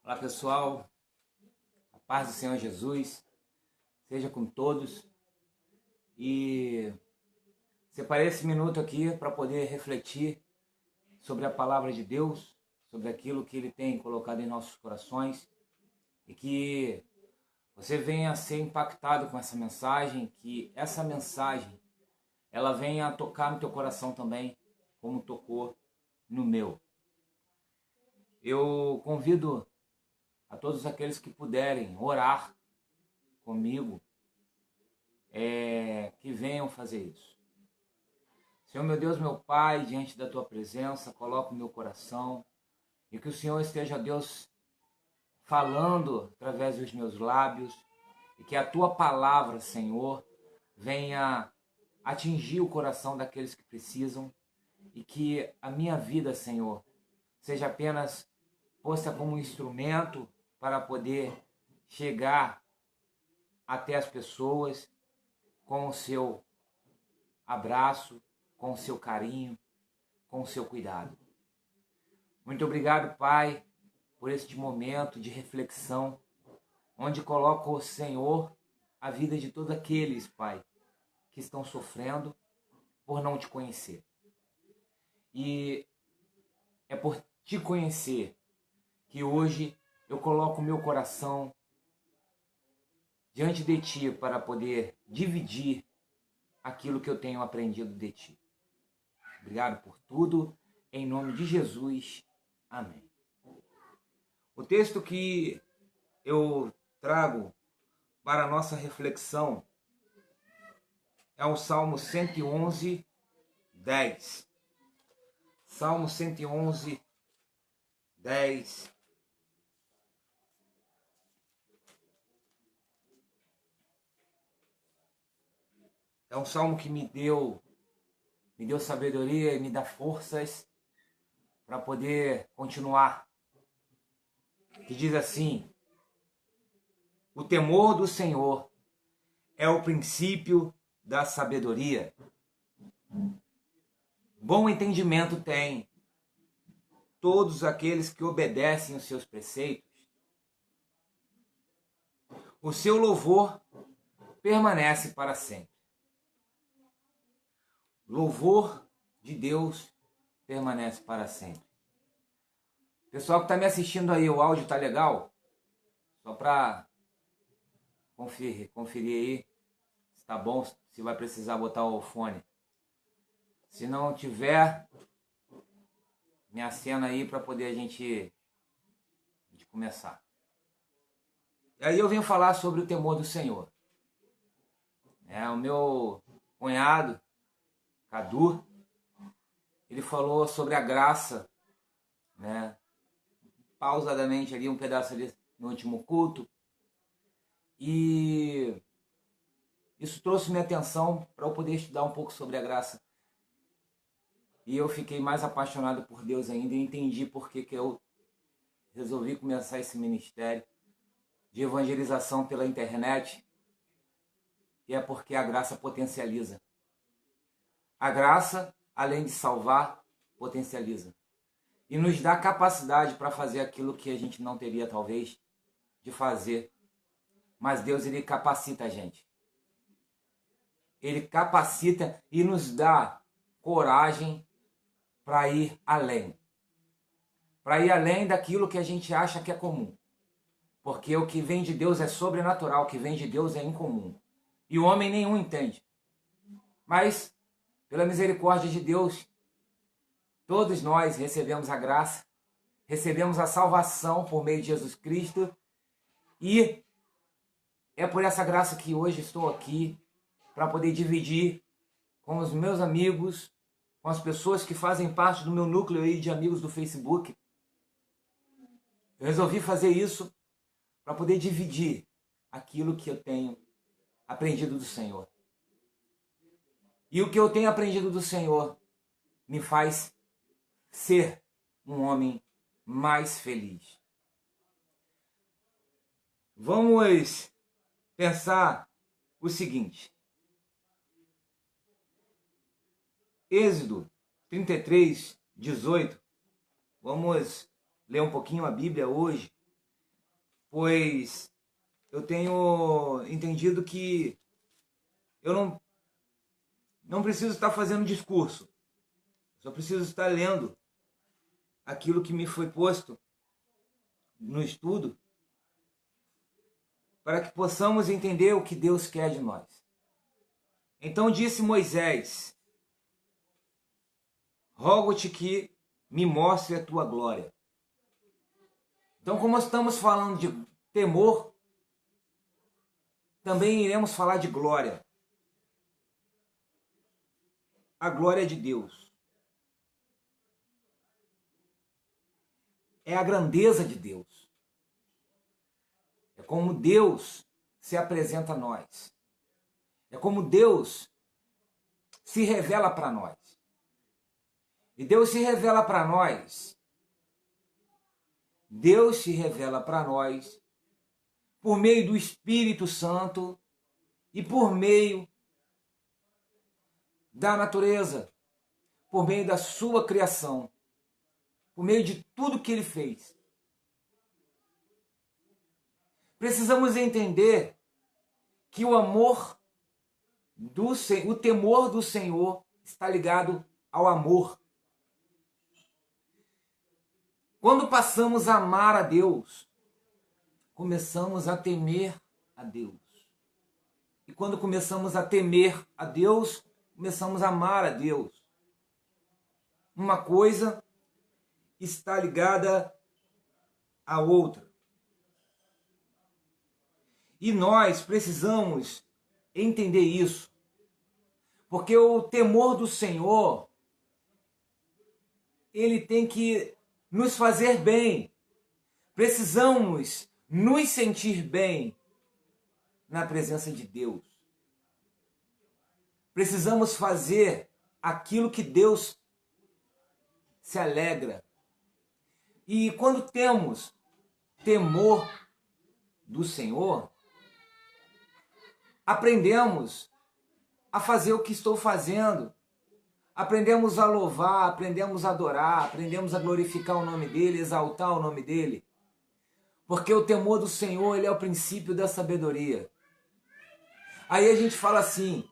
Olá pessoal, a paz do Senhor Jesus seja com todos. E separei esse minuto aqui para poder refletir sobre a palavra de Deus, sobre aquilo que Ele tem colocado em nossos corações, e que você venha a ser impactado com essa mensagem, que essa mensagem ela venha a tocar no teu coração também, como tocou no meu. Eu convido a todos aqueles que puderem orar comigo, que venham fazer isso. Senhor meu Deus, meu Pai, diante da Tua presença, coloco o meu coração e que o Senhor esteja, Deus, falando através dos meus lábios e que a Tua palavra, Senhor, venha atingir o coração daqueles que precisam e que a minha vida, Senhor, seja apenas posta como um instrumento para poder chegar até as pessoas com o seu abraço, com o seu carinho, com o seu cuidado. Muito obrigado, Pai, por este momento de reflexão, onde coloco, o Senhor, a vida de todos aqueles, Pai, que estão sofrendo por não Te conhecer. E é por Te conhecer que hoje eu coloco o meu coração diante de Ti para poder dividir aquilo que eu tenho aprendido de Ti. Obrigado por tudo, em nome de Jesus. Amém. O texto que eu trago para a nossa reflexão é o Salmo 111, 10. Salmo 111, 10. É um salmo que me deu sabedoria e me dá forças para poder continuar. Que diz assim: o temor do Senhor é o princípio da sabedoria. Bom entendimento tem todos aqueles que obedecem os seus preceitos. O seu louvor permanece para sempre. Louvor de Deus permanece para sempre. Pessoal que está me assistindo aí, o áudio tá legal? Só para conferir aí se tá bom, se vai precisar botar o fone. Se não tiver, me acena aí para poder a gente começar. E aí eu venho falar sobre o temor do Senhor. O meu cunhado, Cadu, ele falou sobre a graça, pausadamente ali, um pedaço ali no último culto, e isso trouxe minha atenção para eu poder estudar um pouco sobre a graça, e eu fiquei mais apaixonado por Deus ainda e entendi por que eu resolvi começar esse ministério de evangelização pela internet, e é porque a graça potencializa. A graça, além de salvar, potencializa. E nos dá capacidade para fazer aquilo que a gente não teria, talvez, de fazer. Mas Deus, Ele capacita a gente. Ele capacita e nos dá coragem para ir além. Para ir além daquilo que a gente acha que é comum. Porque o que vem de Deus é sobrenatural, o que vem de Deus é incomum. E o homem nenhum entende. Mas, pela misericórdia de Deus, todos nós recebemos a graça, recebemos a salvação por meio de Jesus Cristo, e é por essa graça que hoje estou aqui para poder dividir com os meus amigos, com as pessoas que fazem parte do meu núcleo aí de amigos do Facebook. Eu resolvi fazer isso para poder dividir aquilo que eu tenho aprendido do Senhor. E o que eu tenho aprendido do Senhor me faz ser um homem mais feliz. Vamos pensar o seguinte. Êxodo 33, 18. Vamos ler um pouquinho a Bíblia hoje. pois eu tenho entendido que eu não preciso estar fazendo discurso, só preciso estar lendo aquilo que me foi posto no estudo, para que possamos entender o que Deus quer de nós. Então disse Moisés: rogo-te que me mostre a tua glória. Então, como estamos falando de temor, também iremos falar de glória. A glória de Deus. É a grandeza de Deus. É como Deus se apresenta a nós. É como Deus se revela para nós. E Deus se revela para nós. Deus se revela para nós por meio do Espírito Santo e por meio da natureza, por meio da sua criação, por meio de tudo que ele fez. Precisamos entender que o temor do Senhor está ligado ao amor. Quando passamos a amar a Deus, começamos a temer a Deus. E quando começamos a temer a Deus, começamos a amar a Deus. Uma coisa está ligada à outra. E nós precisamos entender isso. Porque o temor do Senhor, ele tem que nos fazer bem. Precisamos nos sentir bem na presença de Deus. Precisamos fazer aquilo que Deus se alegra. E quando temos temor do Senhor, aprendemos a fazer o que estou fazendo. Aprendemos a louvar, aprendemos a adorar, aprendemos a glorificar o nome dEle, exaltar o nome dEle. Porque o temor do Senhor, ele é o princípio da sabedoria. Aí a gente fala assim,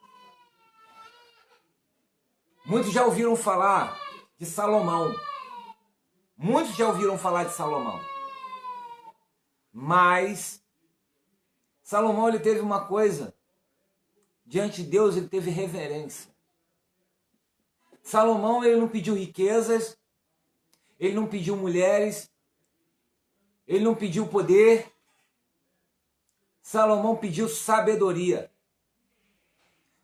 muitos já ouviram falar de Salomão. Muitos já ouviram falar de Salomão. Mas Salomão, ele teve uma coisa, diante de Deus ele teve reverência. Salomão, ele não pediu riquezas, ele não pediu mulheres, ele não pediu poder. Salomão pediu sabedoria.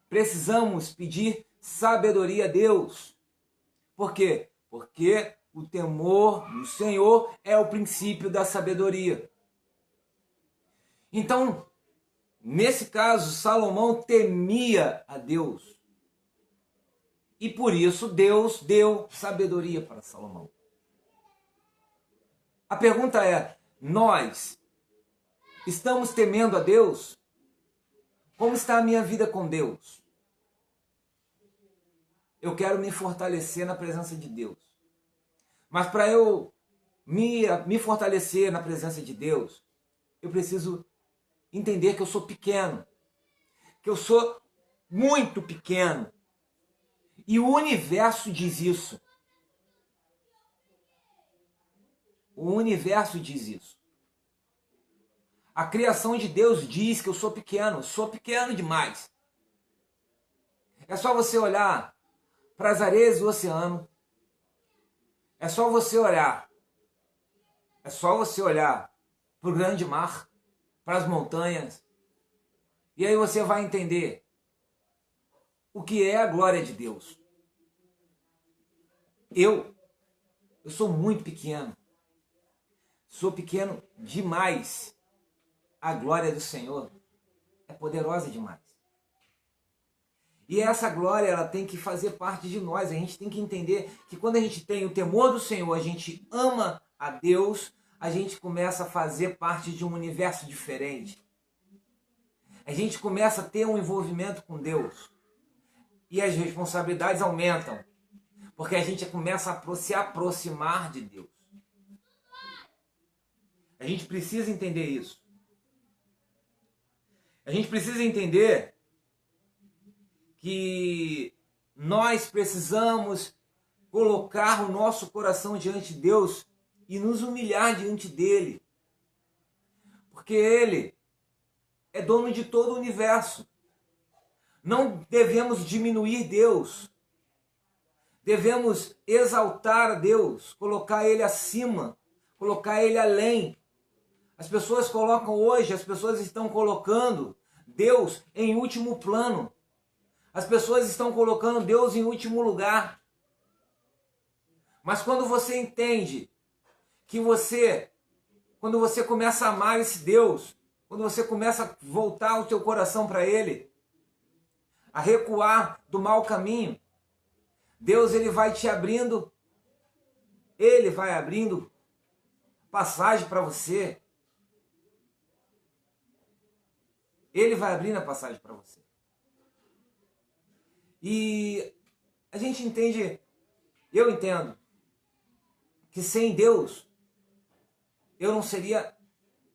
Precisamos pedir sabedoria a Deus. Por quê? Porque o temor do Senhor é o princípio da sabedoria. Então, nesse caso, Salomão temia a Deus. E por isso Deus deu sabedoria para Salomão. A pergunta é, nós estamos temendo a Deus? Como está a minha vida com Deus? Eu quero me fortalecer na presença de Deus. Mas para eu me fortalecer na presença de Deus, eu preciso entender que eu sou pequeno. Que eu sou muito pequeno. E o universo diz isso. O universo diz isso. A criação de Deus diz que eu sou pequeno demais. É só você olhar para as areias do oceano. É só você olhar para o grande mar, para as montanhas. E aí você vai entender o que é a glória de Deus. Eu sou muito pequeno. Sou pequeno demais. A glória do Senhor é poderosa demais. E essa glória, ela tem que fazer parte de nós. A gente tem que entender que quando a gente tem o temor do Senhor, a gente ama a Deus, a gente começa a fazer parte de um universo diferente. A gente começa a ter um envolvimento com Deus. E as responsabilidades aumentam. Porque a gente começa a se aproximar de Deus. A gente precisa entender isso. A gente precisa entender que nós precisamos colocar o nosso coração diante de Deus e nos humilhar diante dele. Porque ele é dono de todo o universo. Não devemos diminuir Deus. Devemos exaltar a Deus, colocar ele acima, colocar ele além. As pessoas colocam hoje, as pessoas estão colocando Deus em último plano. As pessoas estão colocando Deus em último lugar. Mas quando você entende que quando você começa a amar esse Deus, quando você começa a voltar o teu coração para ele, a recuar do mau caminho, Deus ele vai te abrindo, ele vai abrindo passagem para você. Ele vai abrindo a passagem para você. E a gente entende, eu entendo, que sem Deus eu não seria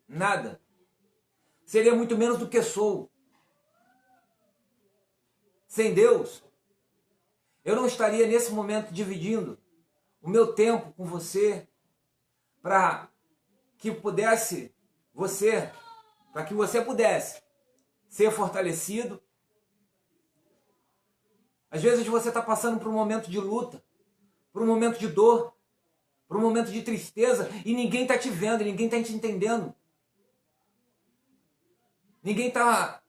nada. Seria muito menos do que sou. Sem Deus, eu não estaria nesse momento dividindo o meu tempo com você para que você pudesse ser fortalecido. Às vezes você está passando por um momento de luta, por um momento de dor, por um momento de tristeza e ninguém está te vendo, ninguém está te entendendo. Ninguém está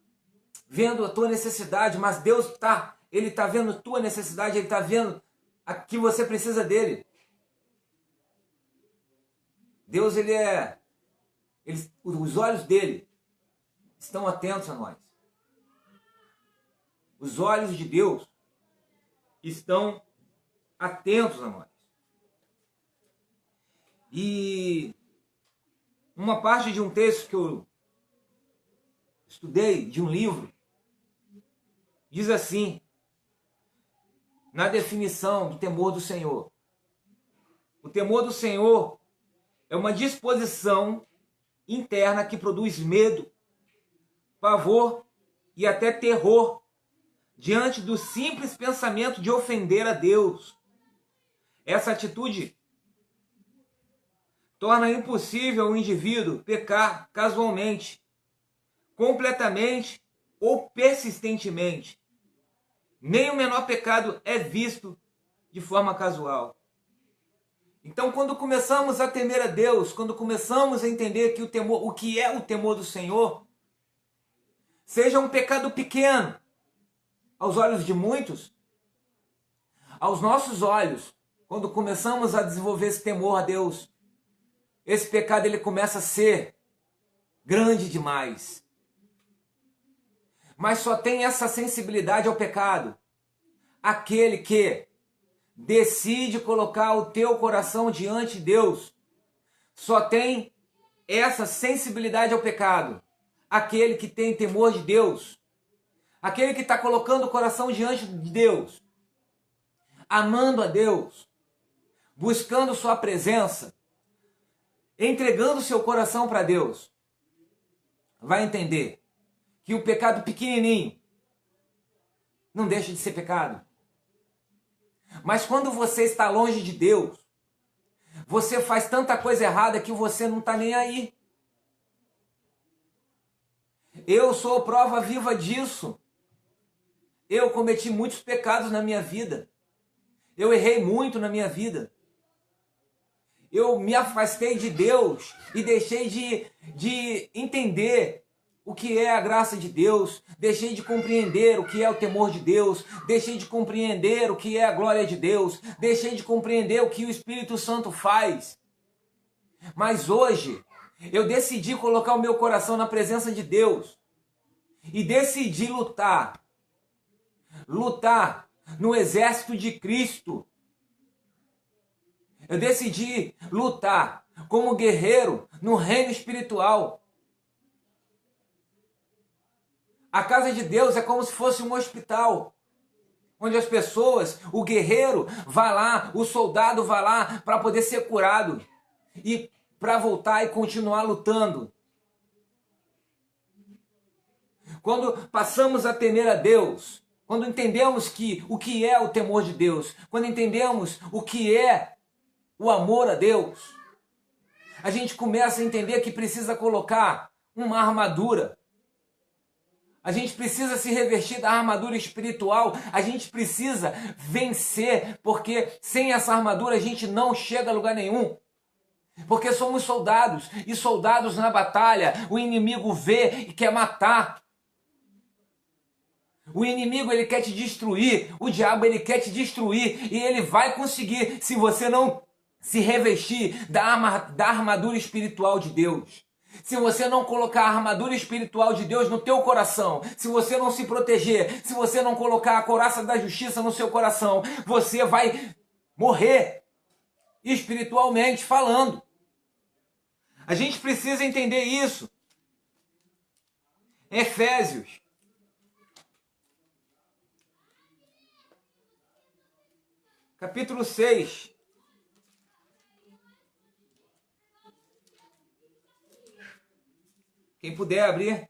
vendo a tua necessidade, mas Deus está. Ele está vendo a tua necessidade, Ele está vendo a que você precisa dEle. Deus, os olhos dEle estão atentos a nós. Os olhos de Deus estão atentos a nós. E uma parte de um texto que eu estudei, de um livro, diz assim, na definição do temor do Senhor. O temor do Senhor é uma disposição interna que produz medo, pavor e até terror diante do simples pensamento de ofender a Deus. Essa atitude torna impossível o indivíduo pecar casualmente, completamente ou persistentemente. Nem o menor pecado é visto de forma casual. Então, quando começamos a temer a Deus, quando começamos a entender que o que é o temor do Senhor, seja um pecado pequeno aos olhos de muitos, aos nossos olhos, quando começamos a desenvolver esse temor a Deus, esse pecado ele começa a ser grande demais. Mas só tem essa sensibilidade ao pecado aquele que decide colocar o teu coração diante de Deus. Só tem essa sensibilidade ao pecado aquele que tem temor de Deus. Aquele que está colocando o coração diante de Deus. Amando a Deus. Buscando sua presença. Entregando seu coração para Deus. Vai entender que o pecado pequenininho não deixa de ser pecado. Mas quando você está longe de Deus, você faz tanta coisa errada que você não está nem aí. Eu sou prova viva disso. Eu cometi muitos pecados na minha vida. Eu errei muito na minha vida. Eu me afastei de Deus e deixei de entender o que é a graça de Deus, deixei de compreender o que é o temor de Deus, deixei de compreender o que é a glória de Deus, deixei de compreender o que o Espírito Santo faz. Mas hoje, eu decidi colocar o meu coração na presença de Deus e decidi lutar no exército de Cristo. Eu decidi lutar como guerreiro no reino espiritual. A casa de Deus é como se fosse um hospital, onde as pessoas, o guerreiro vai lá, o soldado vai lá para poder ser curado. E para voltar e continuar lutando. Quando passamos a temer a Deus, quando entendemos o que é o temor de Deus, quando entendemos o que é o amor a Deus, a gente começa a entender que precisa colocar uma armadura. A gente precisa se revestir da armadura espiritual, a gente precisa vencer, porque sem essa armadura a gente não chega a lugar nenhum. Porque somos soldados, e soldados na batalha, o inimigo vê e quer matar. O inimigo, ele quer te destruir, o diabo, ele quer te destruir, e ele vai conseguir se você não se revestir da armadura espiritual de Deus. Se você não colocar a armadura espiritual de Deus no teu coração, se você não se proteger, se você não colocar a couraça da justiça no seu coração, você vai morrer, espiritualmente falando. A gente precisa entender isso. Efésios. Capítulo 6. Quem puder abrir.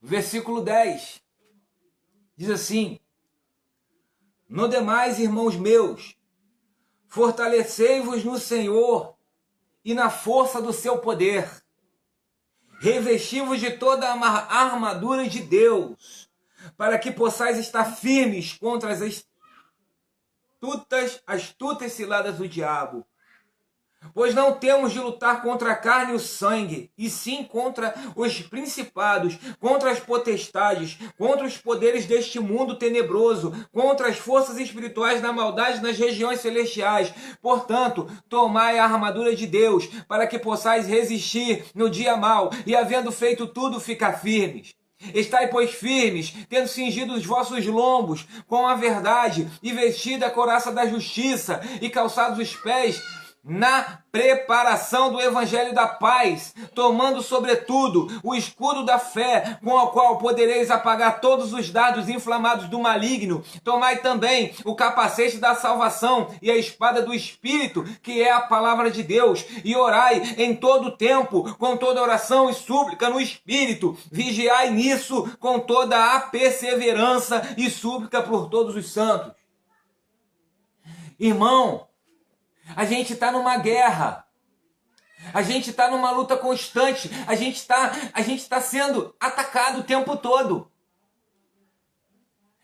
Versículo 10. Diz assim: No demais, irmãos meus, fortalecei-vos no Senhor e na força do seu poder. Revesti-vos de toda a armadura de Deus, para que possais estar firmes contra as astutas ciladas do diabo. Pois não temos de lutar contra a carne e o sangue, e sim contra os principados, contra as potestades, contra os poderes deste mundo tenebroso, contra as forças espirituais da maldade nas regiões celestiais. Portanto, tomai a armadura de Deus, para que possais resistir no dia mau, e havendo feito tudo, ficar firmes. Estai, pois, firmes, tendo cingido os vossos lombos com a verdade, e vestida a couraça da justiça, e calçados os pés na preparação do evangelho da paz, tomando sobretudo o escudo da fé, com o qual podereis apagar todos os dardos inflamados do maligno. Tomai também o capacete da salvação e a espada do Espírito, que é a palavra de Deus, e orai em todo o tempo, com toda oração e súplica no Espírito. Vigiai nisso com toda a perseverança e súplica por todos os santos. Irmão, a gente está numa guerra, a gente está numa luta constante, a gente está sendo atacado o tempo todo.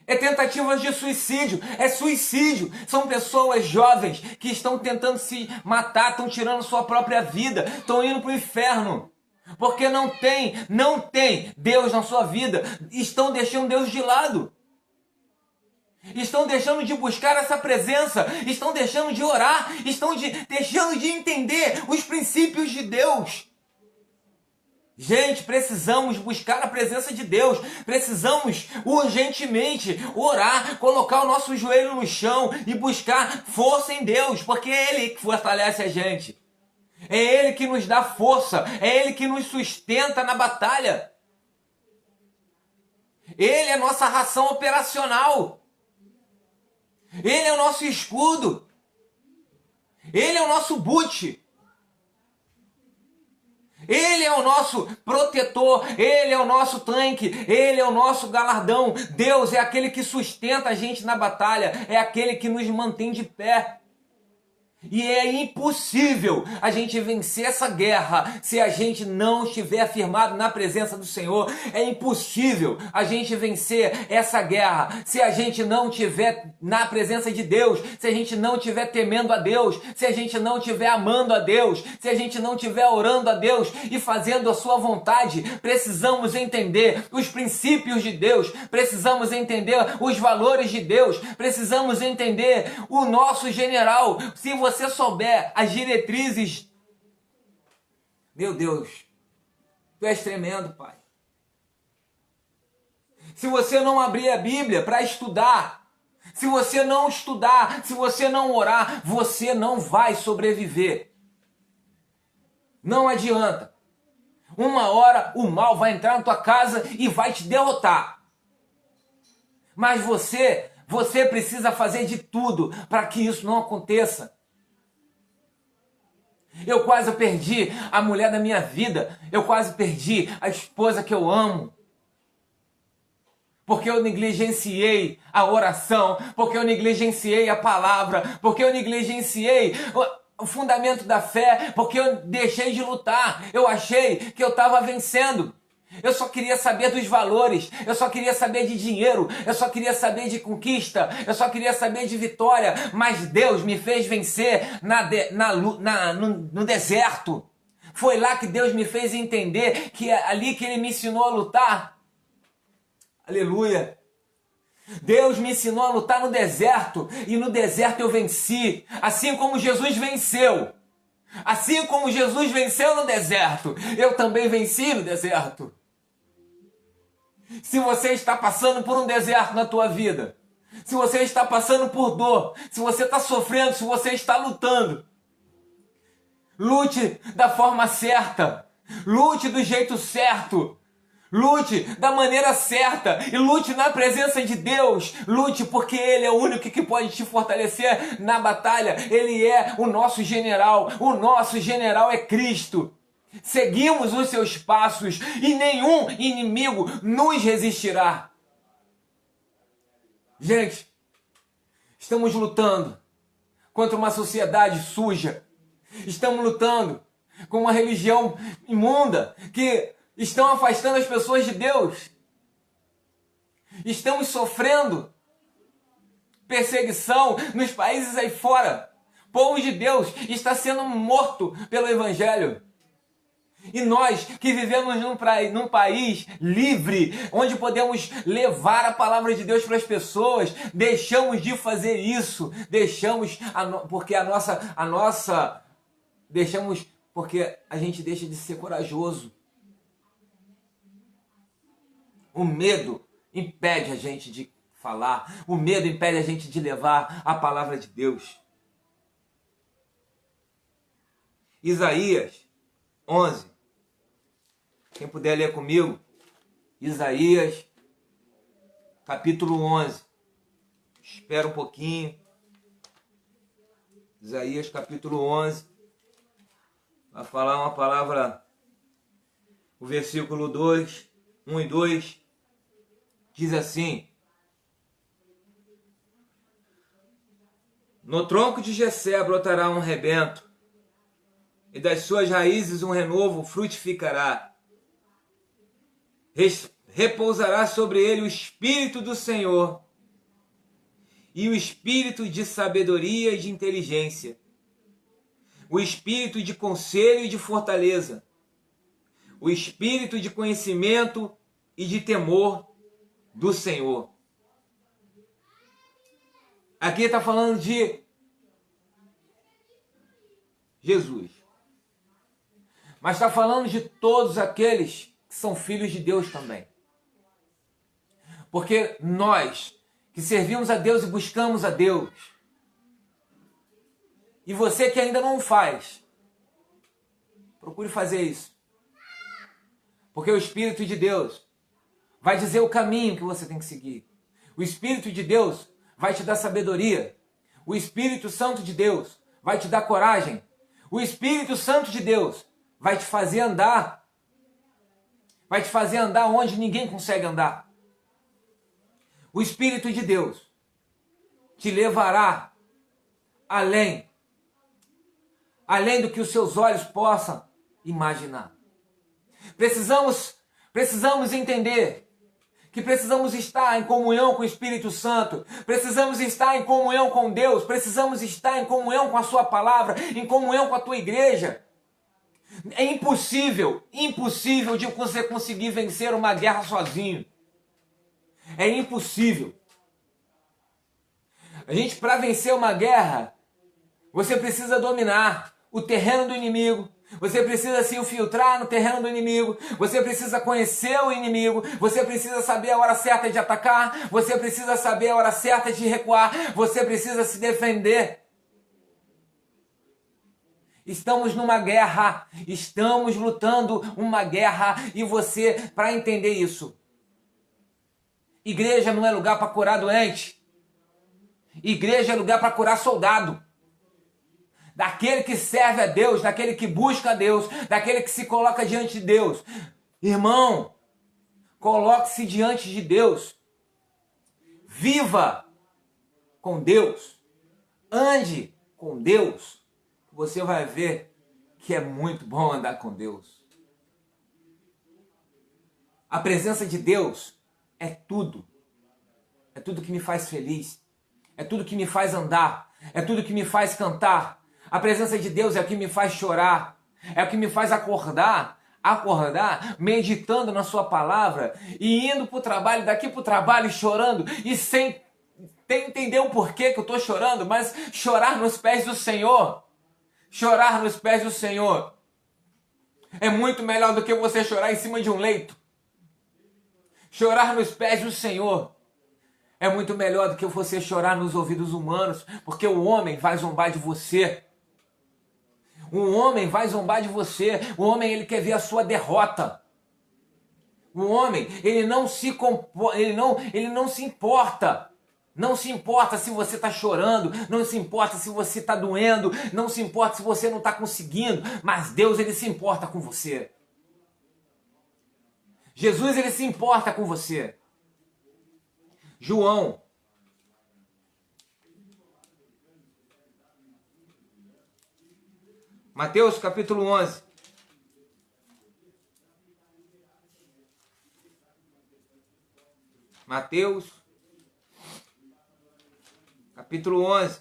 É tentativas de suicídio, é suicídio. São pessoas jovens que estão tentando se matar, estão tirando sua própria vida, estão indo para o inferno. Porque não tem Deus na sua vida, estão deixando Deus de lado. Estão deixando de buscar essa presença, estão deixando de orar, deixando de entender os princípios de Deus. Gente, precisamos buscar a presença de Deus, precisamos urgentemente orar, colocar o nosso joelho no chão e buscar força em Deus, porque é Ele que fortalece a gente. É Ele que nos dá força, é Ele que nos sustenta na batalha. Ele é a nossa ração operacional. Ele é o nosso escudo. Ele é o nosso boot. Ele é o nosso protetor. Ele é o nosso tanque. Ele é o nosso galardão. Deus é aquele que sustenta a gente na batalha. É aquele que nos mantém de pé. E é impossível a gente vencer essa guerra se a gente não estiver firmado na presença do Senhor. É impossível a gente vencer essa guerra se a gente não estiver na presença de Deus, se a gente não estiver temendo a Deus, se a gente não estiver amando a Deus, se a gente não estiver orando a Deus e fazendo a sua vontade. Precisamos entender os princípios de Deus, precisamos entender os valores de Deus, precisamos entender o nosso general. Se você souber as diretrizes, meu Deus, tu és tremendo, Pai. Se você não abrir a Bíblia para estudar, se você não estudar, se você não orar, você não vai sobreviver. Não adianta. Uma hora o mal vai entrar na tua casa e vai te derrotar. Mas você Você precisa fazer de tudo para que isso não aconteça. Eu quase perdi a mulher da minha vida. Eu quase perdi a esposa que eu amo. Porque eu negligenciei a oração. Porque eu negligenciei a palavra. Porque eu negligenciei o fundamento da fé. Porque eu deixei de lutar. Eu achei que eu estava vencendo. Eu só queria saber dos valores, eu só queria saber de dinheiro, eu só queria saber de conquista, eu só queria saber de vitória, mas Deus me fez vencer no deserto. Foi lá que Deus me fez entender que é ali que Ele me ensinou a lutar. Aleluia! Deus me ensinou a lutar no deserto, e no deserto eu venci, assim como Jesus venceu. Assim como Jesus venceu no deserto, eu também venci no deserto. Se você está passando por um deserto na tua vida, se você está passando por dor, se você está sofrendo, se você está lutando, lute da forma certa, lute do jeito certo, lute da maneira certa e lute na presença de Deus. Lute porque Ele é o único que pode te fortalecer na batalha. Ele é o nosso general é Cristo. Seguimos os seus passos e nenhum inimigo nos resistirá. Gente, estamos lutando contra uma sociedade suja. Estamos lutando com uma religião imunda que estão afastando as pessoas de Deus. Estamos sofrendo perseguição nos países aí fora. O povo de Deus está sendo morto pelo Evangelho. E nós que vivemos num país livre, onde podemos levar a palavra de Deus para as pessoas, deixamos de fazer isso. Porque a gente deixa de ser corajoso. O medo impede a gente de falar. O medo impede a gente de levar a palavra de Deus. Isaías 11. Quem puder ler comigo. Isaías, capítulo 11. Espera um pouquinho. Isaías, capítulo 11. Vai falar uma palavra. O versículo 2, 1 e 2. Diz assim: No tronco de Jessé brotará um rebento, e das suas raízes um renovo frutificará. Repousará sobre ele o Espírito do Senhor, e o Espírito de sabedoria e de inteligência, o Espírito de conselho e de fortaleza, o Espírito de conhecimento e de temor do Senhor. Aqui está falando de Jesus. Mas está falando de todos aqueles que são filhos de Deus também. Porque nós que servimos a Deus e buscamos a Deus, e você que ainda não faz, procure fazer isso. Porque o Espírito de Deus vai dizer o caminho que você tem que seguir. O Espírito de Deus vai te dar sabedoria. O Espírito Santo de Deus vai te dar coragem. O Espírito Santo de Deus vai te fazer andar. Vai te fazer andar onde ninguém consegue andar. O Espírito de Deus te levará além do que os seus olhos possam imaginar. Precisamos entender que precisamos estar em comunhão com o Espírito Santo, precisamos estar em comunhão com Deus, precisamos estar em comunhão com a sua palavra, em comunhão com a tua igreja. É impossível de você conseguir vencer uma guerra sozinho. É impossível. Para vencer uma guerra, você precisa dominar o terreno do inimigo. Você precisa se infiltrar no terreno do inimigo. Você precisa conhecer o inimigo. Você precisa saber a hora certa de atacar. Você precisa saber a hora certa de recuar. Você precisa se defender. Estamos numa guerra. Estamos lutando uma guerra. E você, para entender isso, igreja não é lugar para curar doente. Igreja é lugar para curar soldado. Daquele que serve a Deus, daquele que busca a Deus, daquele que se coloca diante de Deus. Irmão, coloque-se diante de Deus. Viva com Deus. Ande com Deus. Você vai ver que é muito bom andar com Deus. A presença de Deus é tudo. É tudo que me faz feliz. É tudo que me faz andar. É tudo que me faz cantar. A presença de Deus é o que me faz chorar. É o que me faz acordar meditando na sua palavra e indo para o trabalho, daqui para o trabalho chorando e sem entender o porquê que eu estou chorando, mas chorar nos pés do Senhor. Chorar nos pés do Senhor é muito melhor do que você chorar em cima de um leito. Chorar nos pés do Senhor é muito melhor do que você chorar nos ouvidos humanos, porque o homem vai zombar de você. Um homem vai zombar de você. O homem, ele quer ver a sua derrota. O homem, ele não se importa. Não se importa se você está chorando, não se importa se você está doendo, não se importa se você não está conseguindo, mas Deus, ele se importa com você. Jesus, ele se importa com você. João. Mateus capítulo 11. Mateus capítulo 11.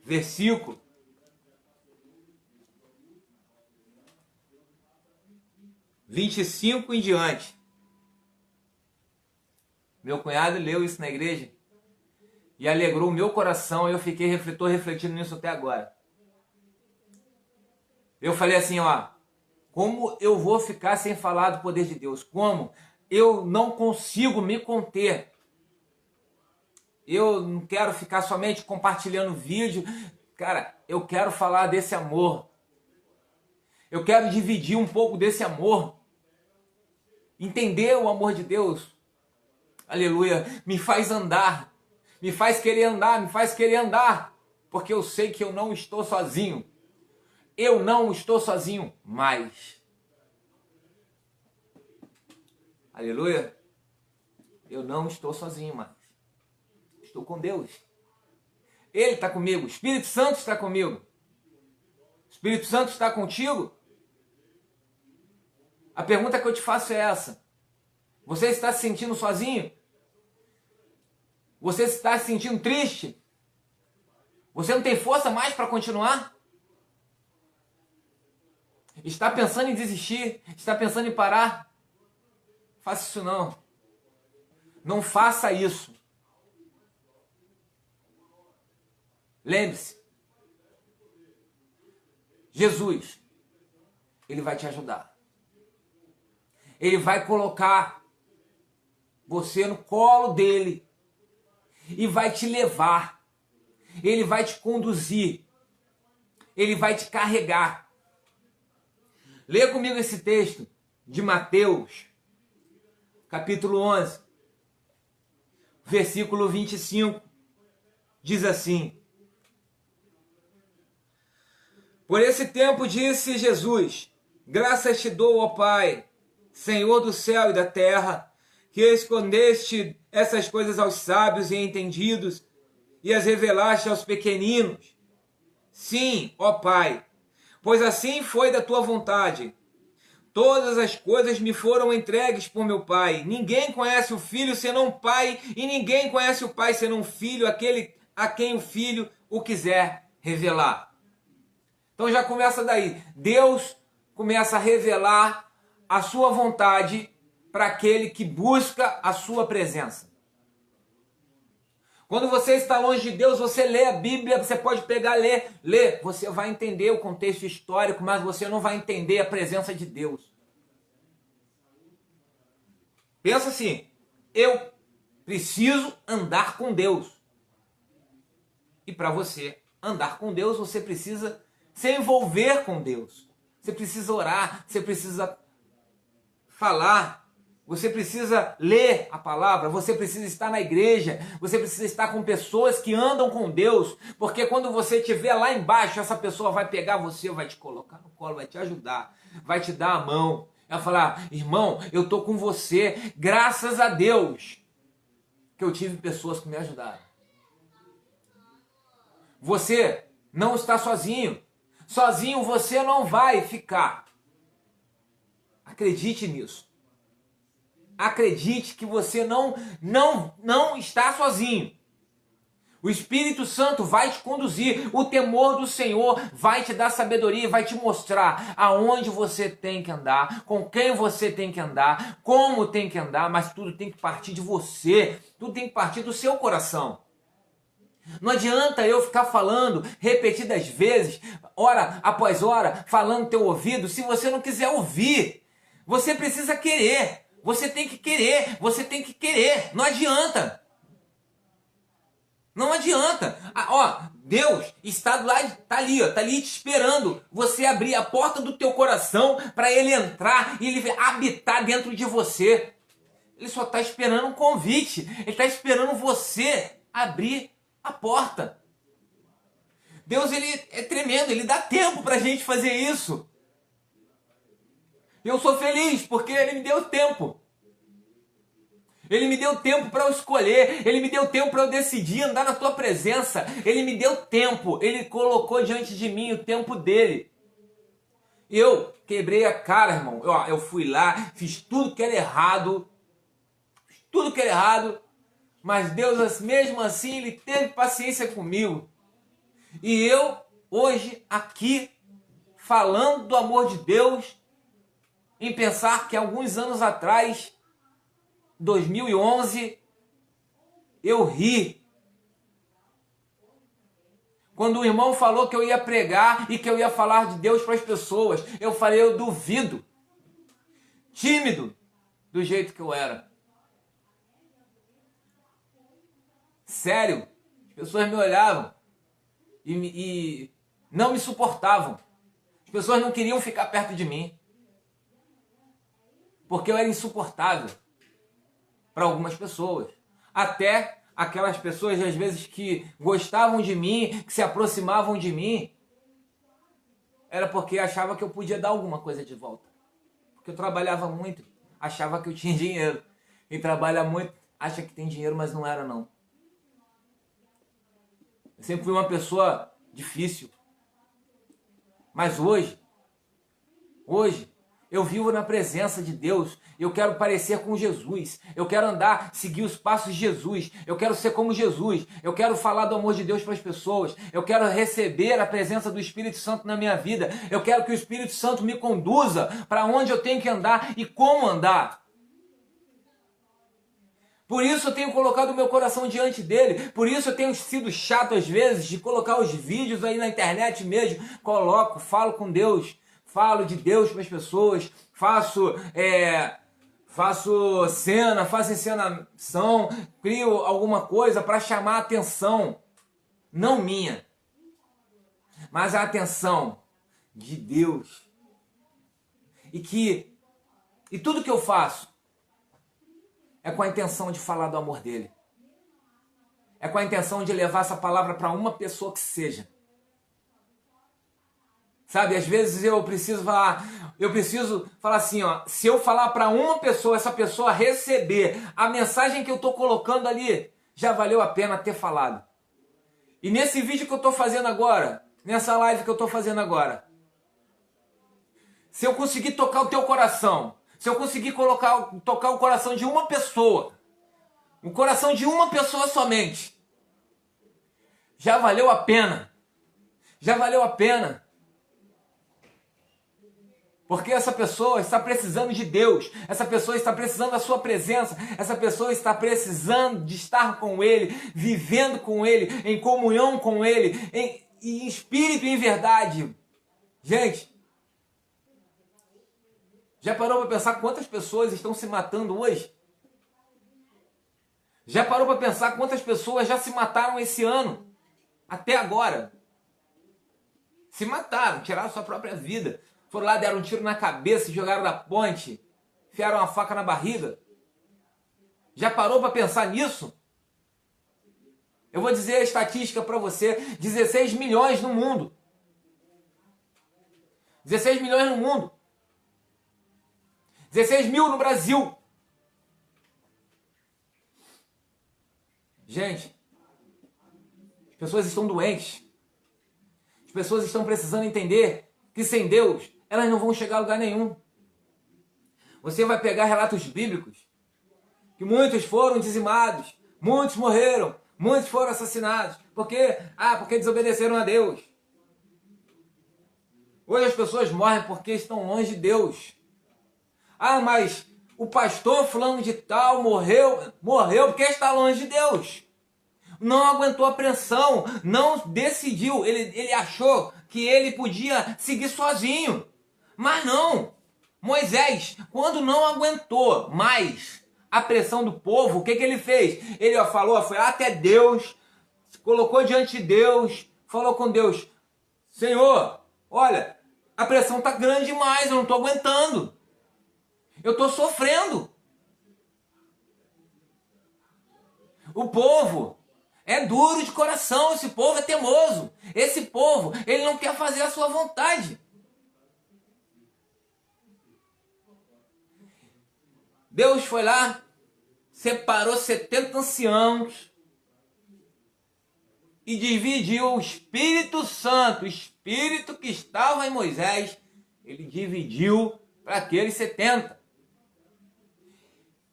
Versículo 25 em diante. Meu cunhado leu isso na igreja e alegrou o meu coração, e eu estou refletindo nisso até agora. Eu falei assim, ó, como eu vou ficar sem falar do poder de Deus? Como? Eu não consigo me conter. Eu não quero ficar somente compartilhando vídeo. Cara, eu quero falar desse amor. Eu quero dividir um pouco desse amor. Entender o amor de Deus. Aleluia. Me faz andar. Me faz querer andar. Me faz querer andar. Porque eu sei que eu não estou sozinho. Eu não estou sozinho mais. Aleluia. Eu não estou sozinho mais. Estou com Deus. Ele está comigo. O Espírito Santo está comigo. O Espírito Santo está contigo? A pergunta que eu te faço é essa. Você está se sentindo sozinho? Você está se sentindo triste? Você não tem força mais para continuar? Está pensando em desistir? Está pensando em parar? Faça isso não. Não faça isso. Lembre-se, Jesus, ele vai te ajudar. Ele vai colocar você no colo dele e vai te levar. Ele vai te conduzir. Ele vai te carregar. Leia comigo esse texto de Mateus, capítulo 11, versículo 25. Diz assim: Por esse tempo disse Jesus, graças te dou, ó Pai, Senhor do céu e da terra, que escondeste essas coisas aos sábios e entendidos e as revelaste aos pequeninos. Sim, ó Pai, pois assim foi da tua vontade. Todas as coisas me foram entregues por meu Pai. Ninguém conhece o Filho senão o Pai, e ninguém conhece o Pai senão o Filho, aquele a quem o Filho o quiser revelar. Então já começa daí. Deus começa a revelar a sua vontade para aquele que busca a sua presença. Quando você está longe de Deus, você lê a Bíblia, você pode pegar, ler. Você vai entender o contexto histórico, mas você não vai entender a presença de Deus. Pensa assim, eu preciso andar com Deus. E para você andar com Deus, você precisa se envolver com Deus. Você precisa orar, você precisa falar, você precisa ler a palavra, você precisa estar na igreja, você precisa estar com pessoas que andam com Deus, porque quando você estiver lá embaixo, essa pessoa vai pegar você, vai te colocar no colo, vai te ajudar, vai te dar a mão, vai falar, irmão, eu estou com você, graças a Deus que eu tive pessoas que me ajudaram. Você não está sozinho, sozinho você não vai ficar. Acredite nisso. Acredite que você não está sozinho. O Espírito Santo vai te conduzir. O temor do Senhor vai te dar sabedoria, vai te mostrar aonde você tem que andar, com quem você tem que andar, como tem que andar, mas tudo tem que partir de você. Tudo tem que partir do seu coração. Não adianta eu ficar falando repetidas vezes, hora após hora, falando no teu ouvido, se você não quiser ouvir. Você precisa querer. Você tem que querer, você tem que querer, não adianta. Não adianta. Deus está lá, está ali te esperando. Você abrir a porta do teu coração para Ele entrar e Ele habitar dentro de você. Ele só está esperando um convite. Ele está esperando você abrir a porta. Deus, Ele é tremendo, Ele dá tempo para a gente fazer isso. Eu sou feliz porque Ele me deu tempo. Ele me deu tempo para eu escolher. Ele me deu tempo para eu decidir andar na tua presença. Ele me deu tempo. Ele colocou diante de mim o tempo dele. Eu quebrei a cara, irmão. Eu fui lá, fiz tudo que era errado. Mas Deus, mesmo assim, Ele teve paciência comigo. E eu, hoje, aqui, falando do amor de Deus, em pensar que alguns anos atrás, 2011, eu ri. Quando o irmão falou que eu ia pregar e que eu ia falar de Deus para as pessoas, eu falei, eu duvido. Tímido, do jeito que eu era. Sério, as pessoas me olhavam e não me suportavam. As pessoas não queriam ficar perto de mim. Porque eu era insuportável para algumas pessoas. Até aquelas pessoas, às vezes, que gostavam de mim, que se aproximavam de mim, era porque achava que eu podia dar alguma coisa de volta. Porque eu trabalhava muito, achava que eu tinha dinheiro. Quem trabalha muito acha que tem dinheiro, mas não era, não. Eu sempre fui uma pessoa difícil. Mas hoje, eu vivo na presença de Deus. Eu quero parecer com Jesus. Eu quero andar, seguir os passos de Jesus. Eu quero ser como Jesus. Eu quero falar do amor de Deus para as pessoas. Eu quero receber a presença do Espírito Santo na minha vida. Eu quero que o Espírito Santo me conduza para onde eu tenho que andar e como andar. Por isso eu tenho colocado o meu coração diante dele. Por isso eu tenho sido chato às vezes de colocar os vídeos aí na internet mesmo. Coloco, falo com Deus. Falo de Deus para as pessoas, faço encenação, crio alguma coisa para chamar a atenção, não minha, mas a atenção de Deus. E tudo que eu faço é com a intenção de falar do amor dele. É com a intenção de levar essa palavra para uma pessoa que seja. Sabe, às vezes eu preciso falar assim, se eu falar para uma pessoa, essa pessoa receber a mensagem que eu estou colocando ali, já valeu a pena ter falado. E nesse vídeo que eu estou fazendo agora, nessa live que eu estou fazendo agora, se eu conseguir tocar o teu coração, se eu conseguir tocar o coração de uma pessoa, o coração de uma pessoa somente, já valeu a pena. Já valeu a pena. Porque essa pessoa está precisando de Deus, essa pessoa está precisando da sua presença, essa pessoa está precisando de estar com Ele, vivendo com Ele, em comunhão com Ele, em espírito e em verdade. Gente, já parou para pensar quantas pessoas estão se matando hoje? Já parou para pensar quantas pessoas já se mataram esse ano? Até agora. Se mataram, tiraram sua própria vida. Foram lá, deram um tiro na cabeça, jogaram da ponte, enfiaram uma faca na barriga. Já parou para pensar nisso? Eu vou dizer a estatística para você, 16 milhões no mundo. 16 milhões no mundo. 16 mil no Brasil. Gente, as pessoas estão doentes. As pessoas estão precisando entender que sem Deus, elas não vão chegar a lugar nenhum. Você vai pegar relatos bíblicos, que muitos foram dizimados, muitos morreram, muitos foram assassinados. Por quê? Porque desobedeceram a Deus. Hoje as pessoas morrem porque estão longe de Deus. Mas o pastor fulano de tal morreu porque está longe de Deus. Não aguentou a pressão, não decidiu, ele achou que ele podia seguir sozinho. Mas não. Moisés, quando não aguentou mais a pressão do povo, o que ele fez? Ele foi até Deus, se colocou diante de Deus, falou com Deus: Senhor, olha, a pressão está grande demais, eu não estou aguentando. Eu estou sofrendo. O povo é duro de coração, esse povo é teimoso. Esse povo, ele não quer fazer a sua vontade. Deus foi lá, separou 70 anciãos e dividiu o Espírito Santo, o Espírito que estava em Moisés, ele dividiu para aqueles 70.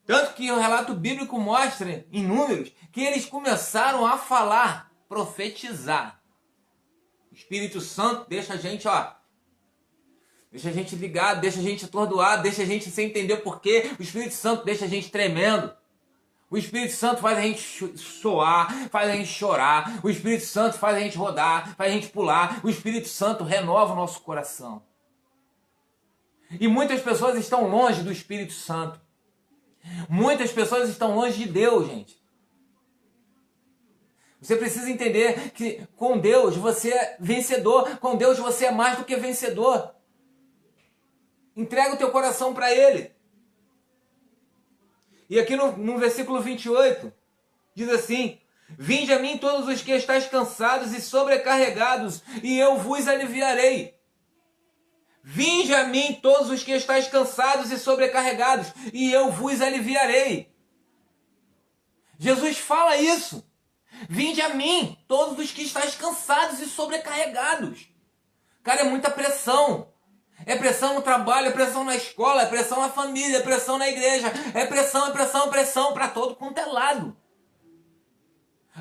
Tanto que o relato bíblico mostra, em Números, que eles começaram a falar, profetizar. O Espírito Santo deixa a gente, deixa a gente ligado, deixa a gente atordoado, deixa a gente sem entender o porquê. O Espírito Santo deixa a gente tremendo. O Espírito Santo faz a gente soar, faz a gente chorar. O Espírito Santo faz a gente rodar, faz a gente pular. O Espírito Santo renova o nosso coração. E muitas pessoas estão longe do Espírito Santo. Muitas pessoas estão longe de Deus, gente. Você precisa entender que com Deus você é vencedor. Com Deus você é mais do que vencedor. Entrega o teu coração para Ele. E aqui no versículo 28, diz assim: Vinde a mim todos os que estáis cansados e sobrecarregados, e eu vos aliviarei. Vinde a mim todos os que estáis cansados e sobrecarregados, e eu vos aliviarei. Jesus fala isso. Vinde a mim todos os que estáis cansados e sobrecarregados. Cara, é muita pressão. É pressão no trabalho, é pressão na escola, é pressão na família, é pressão na igreja, é pressão para todo quanto é lado.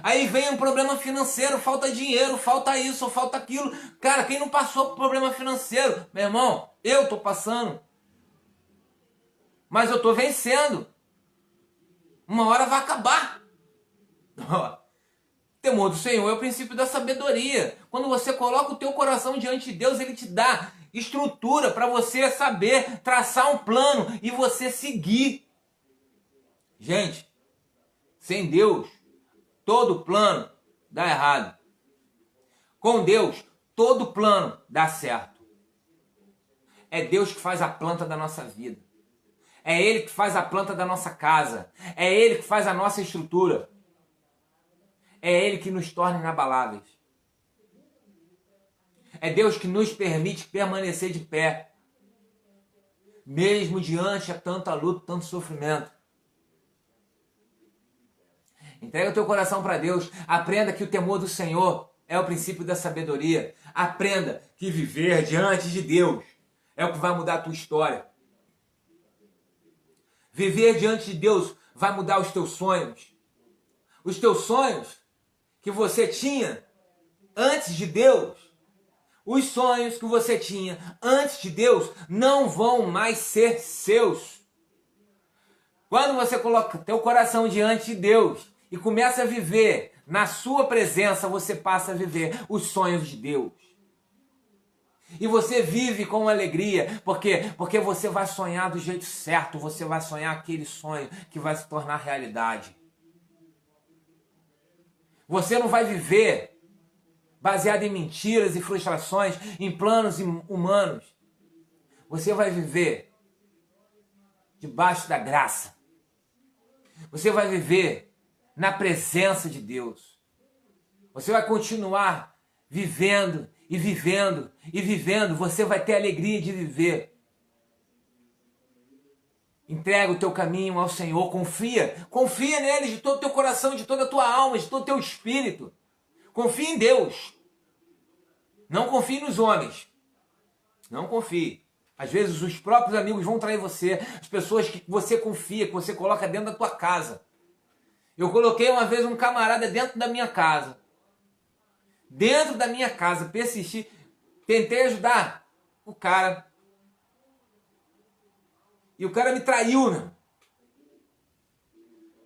Aí vem um problema financeiro, falta dinheiro, falta isso, falta aquilo. Cara, quem não passou por problema financeiro? Meu irmão, eu tô passando. Mas eu tô vencendo. Uma hora vai acabar. Temor do Senhor é o princípio da sabedoria. Quando você coloca o teu coração diante de Deus, Ele te dá estrutura para você saber traçar um plano e você seguir. Gente, sem Deus, todo plano dá errado. Com Deus, todo plano dá certo. É Deus que faz a planta da nossa vida. É Ele que faz a planta da nossa casa. É Ele que faz a nossa estrutura. É Ele que nos torna inabaláveis. É Deus que nos permite permanecer de pé. Mesmo diante de tanta luta, tanto sofrimento. Entrega o teu coração para Deus. Aprenda que o temor do Senhor é o princípio da sabedoria. Aprenda que viver diante de Deus é o que vai mudar a tua história. Viver diante de Deus vai mudar os teus sonhos. Os teus sonhos que você tinha antes de Deus, os sonhos que você tinha antes de Deus não vão mais ser seus. Quando você coloca teu coração diante de Deus e começa a viver na sua presença, você passa a viver os sonhos de Deus. E você vive com alegria. Por quê? Porque você vai sonhar do jeito certo. Você vai sonhar aquele sonho que vai se tornar realidade. Você não vai viver baseada em mentiras e frustrações, em planos humanos. Você vai viver debaixo da graça. Você vai viver na presença de Deus. Você vai continuar vivendo e vivendo e vivendo. Você vai ter alegria de viver. Entrega o teu caminho ao Senhor, confia nele de todo o teu coração, de toda a tua alma, de todo o teu espírito. Confia em Deus. Não confie nos homens. Não confie. Às vezes os próprios amigos vão trair você, as pessoas que você confia, que você coloca dentro da tua casa. Eu coloquei uma vez um camarada dentro da minha casa. Dentro da minha casa, persisti, tentei ajudar o cara. E o cara me traiu, meu.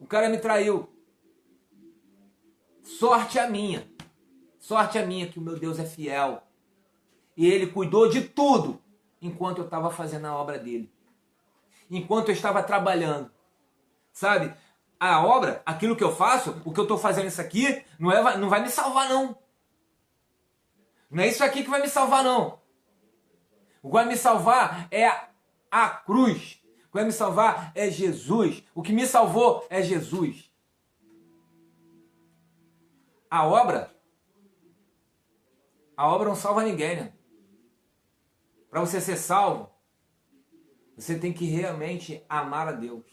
O cara me traiu. Sorte a minha. Sorte a minha que o meu Deus é fiel. E ele cuidou de tudo enquanto eu estava fazendo a obra dele. Enquanto eu estava trabalhando. Sabe? A obra, aquilo que eu faço, o que eu estou fazendo isso aqui, não vai me salvar, não. Não é isso aqui que vai me salvar, não. O que vai me salvar é a cruz. O que vai me salvar é Jesus. O que me salvou é Jesus. A obra não salva ninguém, né? Para você ser salvo, você tem que realmente amar a Deus.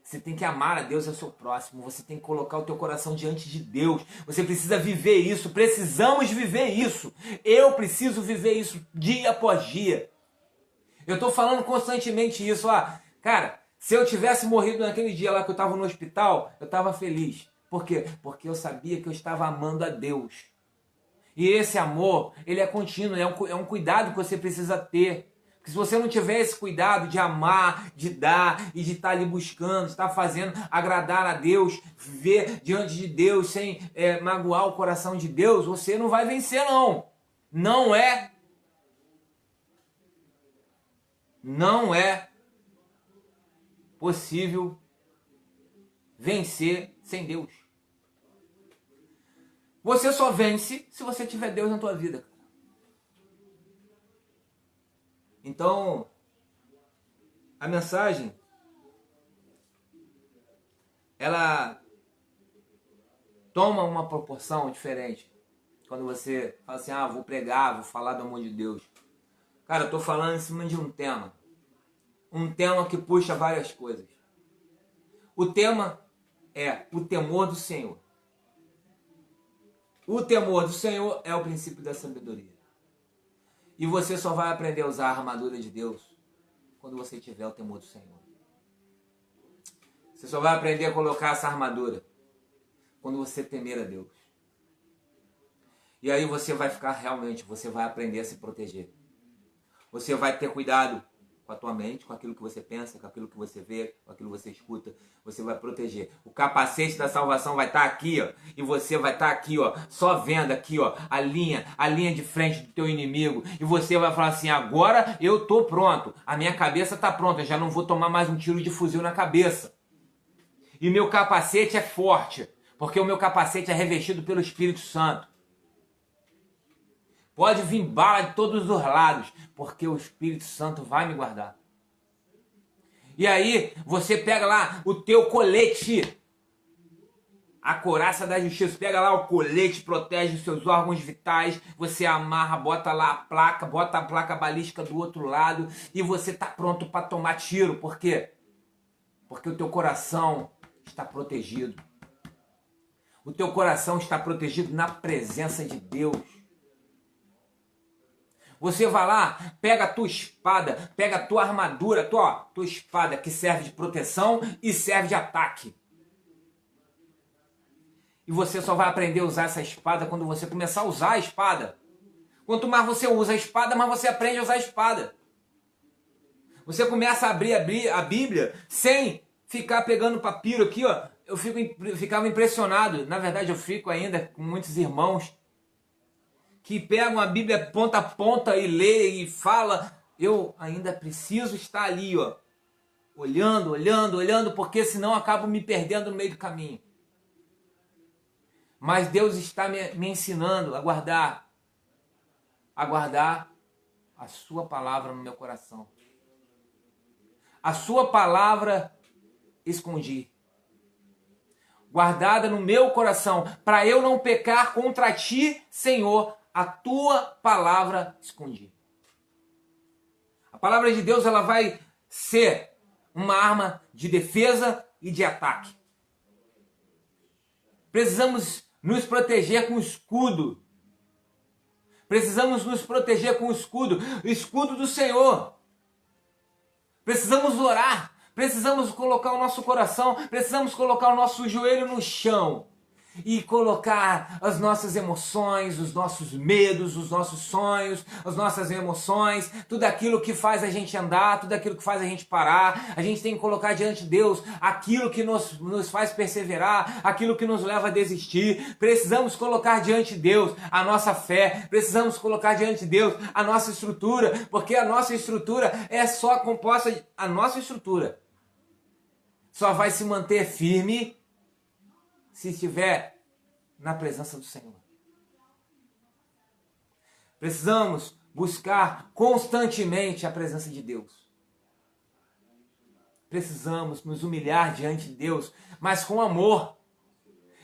Você tem que amar a Deus e ao seu próximo. Você tem que colocar o teu coração diante de Deus. Você precisa viver isso. Precisamos viver isso. Eu preciso viver isso dia após dia. Eu estou falando constantemente isso. Cara, se eu tivesse morrido naquele dia lá que eu estava no hospital, eu estava feliz. Por quê? Porque eu sabia que eu estava amando a Deus. E esse amor, ele é contínuo, é um cuidado que você precisa ter. Porque se você não tiver esse cuidado de amar, de dar e de estar ali buscando, de estar fazendo, agradar a Deus, viver diante de Deus sem magoar o coração de Deus, você não vai vencer, não. Não é possível vencer sem Deus. Você só vence se você tiver Deus na tua vida. Então, a mensagem, ela toma uma proporção diferente. Quando você fala assim, vou pregar, vou falar do amor de Deus. Cara, eu estou falando em cima de um tema. Um tema que puxa várias coisas. O tema é o temor do Senhor. O temor do Senhor é o princípio da sabedoria. E você só vai aprender a usar a armadura de Deus quando você tiver o temor do Senhor. Você só vai aprender a colocar essa armadura quando você temer a Deus. E aí você vai você vai aprender a se proteger. Você vai ter cuidado com a tua mente, com aquilo que você pensa, com aquilo que você vê, com aquilo que você escuta. Você vai proteger. O capacete da salvação vai estar aqui, ó, e você vai estar aqui, ó, só vendo aqui, ó, a linha de frente do teu inimigo. E você vai falar assim, agora eu tô pronto. A minha cabeça tá pronta, eu já não vou tomar mais um tiro de fuzil na cabeça. E meu capacete é forte, porque o meu capacete é revestido pelo Espírito Santo. Pode vir bala de todos os lados, porque o Espírito Santo vai me guardar. E aí, você pega lá o teu colete, a couraça da justiça, pega lá o colete, protege os seus órgãos vitais, você amarra, bota lá a placa, bota a placa balística do outro lado, e você está pronto para tomar tiro. Por quê? Porque o teu coração está protegido. O teu coração está protegido na presença de Deus. Você vai lá, pega a tua espada, pega a tua armadura, tua espada que serve de proteção e serve de ataque. E você só vai aprender a usar essa espada quando você começar a usar a espada. Quanto mais você usa a espada, mais você aprende a usar a espada. Você começa a abrir a Bíblia sem ficar pegando papiro aqui, ó. Eu ficava impressionado, na verdade eu fico ainda com muitos irmãos que pegam a Bíblia ponta a ponta e lê e fala. Eu ainda preciso estar ali, ó, olhando, porque senão eu acabo me perdendo no meio do caminho. Mas Deus está me ensinando a guardar a sua palavra no meu coração. A sua palavra escondi, guardada no meu coração, para eu não pecar contra ti, Senhor, a tua palavra escondi. A palavra de Deus, ela vai ser uma arma de defesa e de ataque. Precisamos nos proteger com o escudo. Precisamos nos proteger com o escudo do Senhor. Precisamos orar, precisamos colocar o nosso coração, precisamos colocar o nosso joelho no chão e colocar as nossas emoções, os nossos medos, os nossos sonhos, as nossas emoções, tudo aquilo que faz a gente andar, tudo aquilo que faz a gente parar. A gente tem que colocar diante de Deus aquilo que nos faz perseverar, aquilo que nos leva a desistir. Precisamos colocar diante de Deus a nossa fé, precisamos colocar diante de Deus a nossa estrutura, porque a nossa estrutura é só composta, a nossa estrutura só vai se manter firme se estiver na presença do Senhor. Precisamos buscar constantemente a presença de Deus. Precisamos nos humilhar diante de Deus, mas com amor.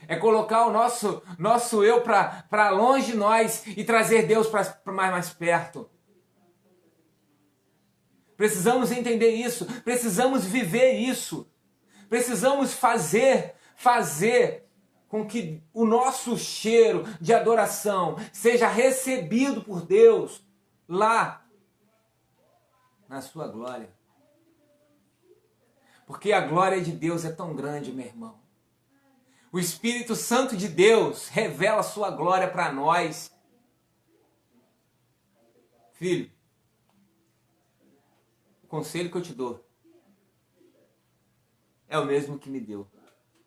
É colocar o nosso eu para longe de nós e trazer Deus para mais perto. Precisamos entender isso, precisamos viver isso. Precisamos fazer com que o nosso cheiro de adoração seja recebido por Deus lá na sua glória. Porque a glória de Deus é tão grande, meu irmão. O Espírito Santo de Deus revela a sua glória para nós. Filho, o conselho que eu te dou é o mesmo que me deu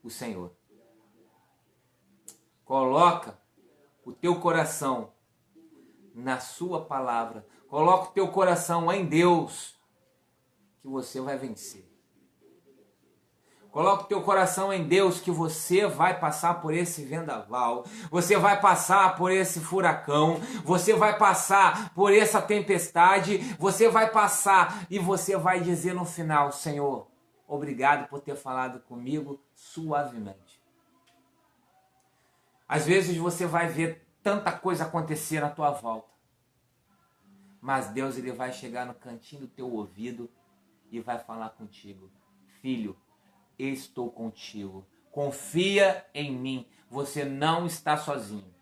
o Senhor. Coloca o teu coração na sua palavra. Coloca o teu coração em Deus, que você vai vencer. Coloca o teu coração em Deus, que você vai passar por esse vendaval, você vai passar por esse furacão, você vai passar por essa tempestade, você vai passar e você vai dizer no final: Senhor, obrigado por ter falado comigo suavemente. Às vezes você vai ver tanta coisa acontecer na tua volta, mas Deus, ele vai chegar no cantinho do teu ouvido e vai falar contigo: filho, estou contigo, confia em mim, você não está sozinho.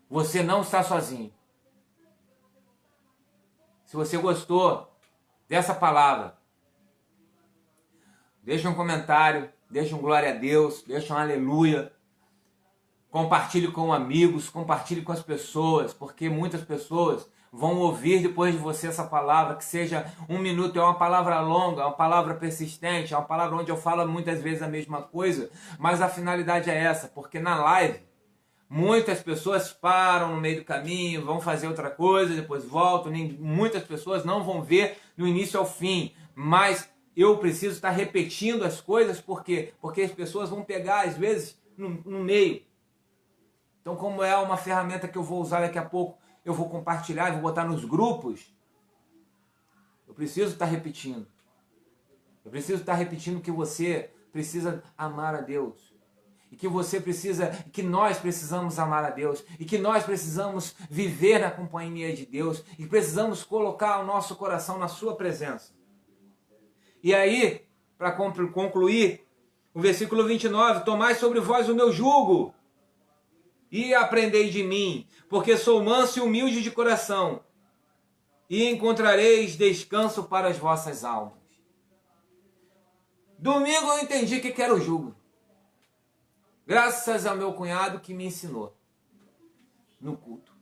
Você não está sozinho. Se você gostou dessa palavra, deixa um comentário, deixa um glória a Deus, deixa um aleluia. Compartilhe com amigos, compartilhe com as pessoas, porque muitas pessoas vão ouvir depois de você essa palavra, que seja 1 minuto, é uma palavra longa, é uma palavra persistente, é uma palavra onde eu falo muitas vezes a mesma coisa, mas a finalidade é essa, porque na live muitas pessoas param no meio do caminho, vão fazer outra coisa, depois voltam, muitas pessoas não vão ver do início ao fim, mas eu preciso estar repetindo as coisas, porque as pessoas vão pegar às vezes no meio. Então, como é uma ferramenta que eu vou usar daqui a pouco, eu vou compartilhar e vou botar nos grupos, eu preciso estar repetindo. Eu preciso estar repetindo que você precisa amar a Deus. E que que nós precisamos amar a Deus. E que nós precisamos viver na companhia de Deus. E precisamos colocar o nosso coração na sua presença. E aí, para concluir, o versículo 29, tomai sobre vós o meu jugo e aprendei de mim, porque sou manso e humilde de coração, e encontrareis descanso para as vossas almas. Domingo eu entendi o que era o jugo. Graças ao meu cunhado que me ensinou no culto.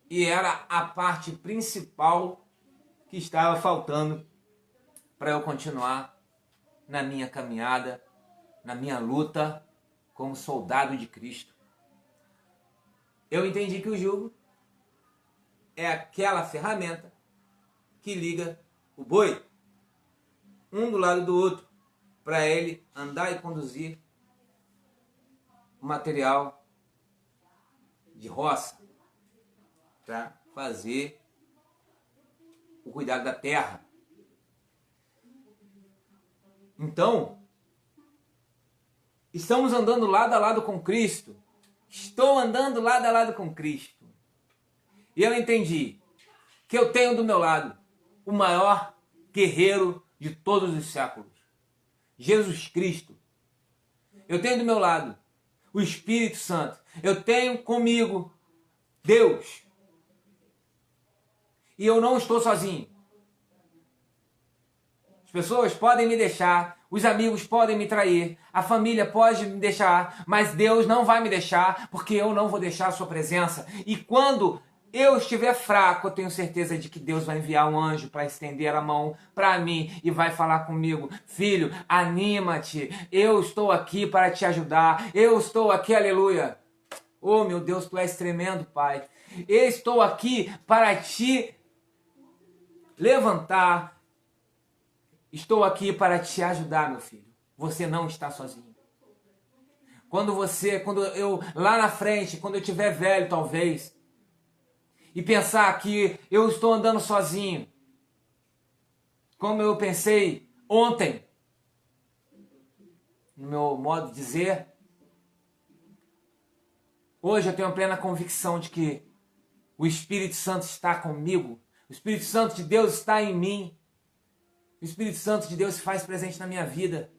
E era a parte principal que estava faltando para eu continuar na minha caminhada, na minha luta como soldado de Cristo. Eu entendi que o jugo é aquela ferramenta que liga o boi um do lado do outro para ele andar e conduzir material de roça para fazer o cuidado da terra. Então, estamos andando lado a lado com Cristo. Estou andando lado a lado com Cristo. E eu entendi que eu tenho do meu lado o maior guerreiro de todos os séculos, Jesus Cristo. Eu tenho do meu lado o Espírito Santo. Eu tenho comigo Deus. E eu não estou sozinho. As pessoas podem me deixar, os amigos podem me trair, a família pode me deixar, mas Deus não vai me deixar, porque eu não vou deixar a sua presença. E quando eu estiver fraco, eu tenho certeza de que Deus vai enviar um anjo para estender a mão para mim e vai falar comigo: filho, anima-te, eu estou aqui para te ajudar, eu estou aqui, aleluia. Oh meu Deus, tu és tremendo, Pai. Eu estou aqui para te levantar. Estou aqui para te ajudar, meu filho. Você não está sozinho. Quando eu, lá na frente, quando eu estiver velho, talvez, e pensar que eu estou andando sozinho, como eu pensei ontem, no meu modo de dizer, hoje eu tenho a plena convicção de que o Espírito Santo está comigo, o Espírito Santo de Deus está em mim, o Espírito Santo de Deus se faz presente na minha vida.